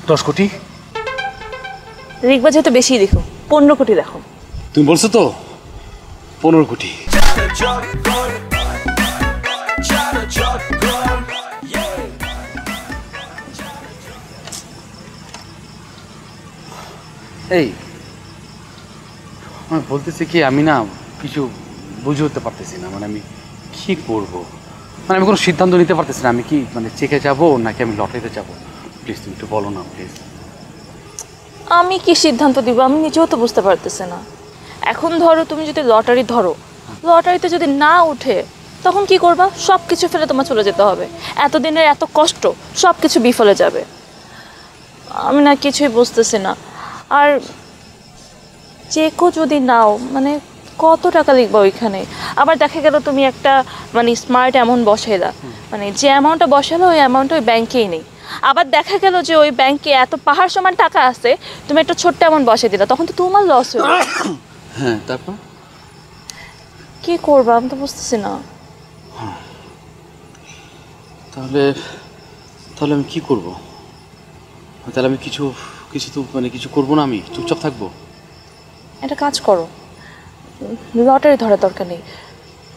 10 কোটি। রিকবা যেহেতু বেশি দেখো, 15 কোটি দেখো। তুমি বলছো তো 15 কোটি। এই আমি বলতেছি কি, আমি না কিছু বুঝে উঠতে পারতেছি না, মানে আমি কি করব, মানে আমি কোনো সিদ্ধান্ত নিতে পারতেছি না। আমি কি মানে চেকে যাব নাকি আমি লটারিতে যাব? প্লিজ তুমি একটু বলো না প্লিজ। আমি কি সিদ্ধান্ত দিব আমি নিজেও তো বুঝতে পারতেছি না। এখন ধরো তুমি যদি লটারি ধরো, লটারিতে যদি না উঠে তখন কি করবা? সব কিছু ফেলে তোমার চলে যেতে হবে, এতদিনের এত কষ্ট সব কিছু বিফলে যাবে। আমি না কিছুই বুঝতেছি না। আর চেকও যদি নাও, মানে কত টাকা লিখবা ওইখানে? আবার দেখা গেল তুমি একটা মানে স্মার্ট অ্যামাউন্ট বসাইলা, মানে যে অ্যামাউন্টটা বসালো ওই অ্যামাউন্টটা ওই ব্যাংকেই নেই। আবার দেখা গেল যে ওই ব্যাংকে এত পাহাড় সমান টাকা আছে, তুমি একটা ছোট্ট অ্যামাউন্ট বসে দিলা, তখন তো তোমার লস হলো। হ্যাঁ, তারপর কি করবা আমি তো বুঝতেছি না। তাহলে তাহলে আমি কি করব? তাহলে আমি কিছু কিছু তো মানে কিছু করবো না, আমি চুপচাপ থাকবো? একটা কাজ করো, লটারি ধরার দরকার নেই,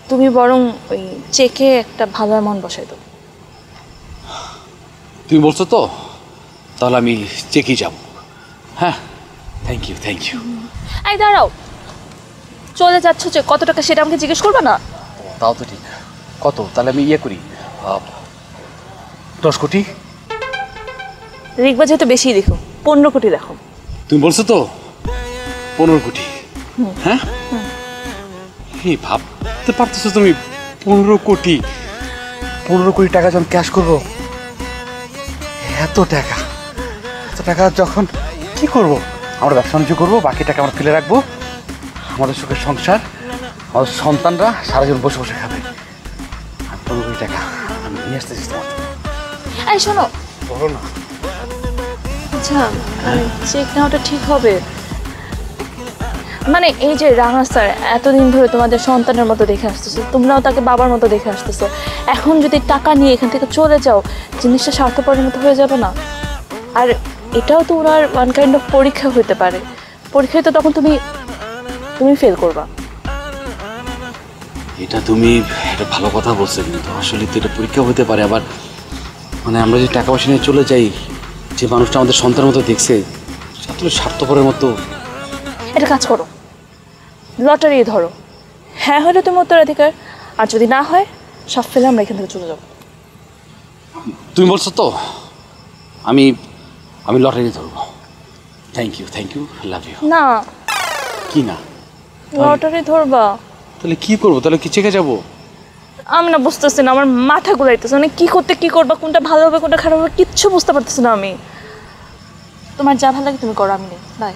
তুমি বরং ওই চেকে একটা ভালো অ্যামাউন্ট বসাই দাও। তুমি বলছো তো, তাহলে আমি চেকেই যাব। হ্যাঁ, থ্যাংক ইউ থ্যাংক ইউ। এই দাঁড়াও, চলে যাচ্ছ যে কত টাকা সেটা আমাকে জিজ্ঞেস করবে না? তাও তো ঠিক। কত? তাহলে আমি ইয়ে করি, 10 কোটি। রিকবা যেহেতু বেশি দেখো, 15 কোটি দেখো। তুমি বলছো তো 15 কোটি। হ্যাঁ, এই ভাবতে পারতেছো তুমি 15 কোটি? 15 কোটি টাকা যখন ক্যাশ করবো, এত টাকা যখন কি করব? আমরা ব্যবসা বাণিজ্য করবো, বাকি টাকা আমরা ফেলে রাখবো, আমাদের সুখের সংসার, আমাদের সন্তানরা সারা জীবন বসে বসে খাবে। আর 15 কোটি টাকা আমি নিয়ে আসতেছি তোমার জন্য। এই শোনো, বলো না। আচ্ছা চেক নেওয়াটা ঠিক হবে? মানে এই যে রানা স্যার এতদিন ধরে তোমাদের সন্তানের মতো দেখে আসতেছো, তোমরাও তাকে বাবার মতো দেখে আসতেছো, এখন যদি টাকা নিয়ে এখান থেকে চলে যাও, জিনিসটা স্বার্থপরের মতো হয়ে যাবে না? আর এটাও তো ওনার ওয়ান কাইন্ড অফ পরীক্ষা হতে পারে, পরীক্ষায় তো তখন তুমি ফেল করবা। এটা তুমি একটা ভালো কথা বলছো, কিন্তু আসলে তো এটা পরীক্ষা হতে পারে। আবার মানে আমরা যে টাকা পয়সা নিয়ে চলে যাই, যে মানুষটা আমাদের সন্তানের মতো দেখছে, আসলে স্বার্থপরের মতো। এটা কাজ করো, লটারি ধরো, হ্যাঁ হলে তুমি উত্তরাধিকার, আর যদি না হয় সব ফেলে আমরা এখান থেকে চলে যাবো। তুমি বলছো তো, আমি আমি লটারি ধরবো। Thank you love you. না, কি না? লটারি ধরবা? তাহলে কি করবো? তাহলে কি চেকে যাবো? আমি না বুঝতেছি না, আমার মাথা ঘুরাইতেছে, মানে কি করবা, কোনটা ভালো হবে কোনটা খারাপ হবে কিচ্ছু বুঝতে পারতেছি না আমি। তোমার যা ভালো লাগে তুমি করো, আমি নেই। বাই।